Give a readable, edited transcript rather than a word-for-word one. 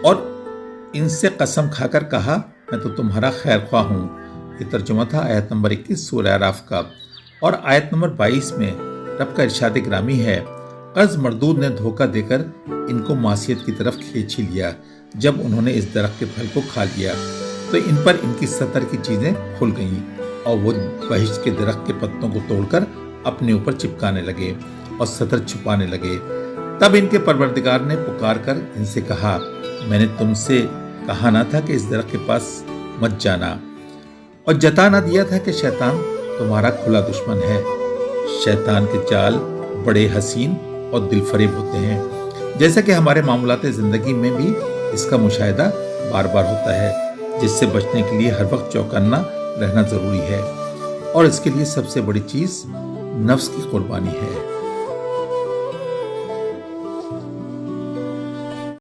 और इनसे कसम खाकर कहा, मैं तो तुम्हारा खैर ख्वाह हूँ। ये तर्जुमा था आयत नंबर 21 सूरह आराफ का। और आयत नंबर 22 में रब का इरशाद ग्रामी है, कर्ज मर्दूद ने धोखा देकर इनको मासियत की तरफ खींच ही लिया। जब उन्होंने इस दरख्त के फल को खा लिया तो इन पर इनकी सतर की चीजें खुल गईं और वो बहिश्त के दरख्त के पत्तों को तोड़कर अपने ऊपर चिपकाने लगे और सतर छुपाने लगे। तब इनके परवरदिगार ने पुकार कर इनसे कहा, मैंने तुमसे कहा ना था कि इस दरख्त के पास मत जाना, और जता ना दिया था कि शैतान तुम्हारा खुला दुश्मन है। शैतान के चाल बड़े हसीन और दिलफरेब होते हैं। जैसा कि हमारे मामूलात ज़िंदगी में भी इसका मुशाहिदा बार बार होता है, जिससे बचने के लिए हर वक्त चौकन्ना रहना ज़रूरी है। और इसके लिए सबसे बड़ी चीज़ नफ्स की कुर्बानी है।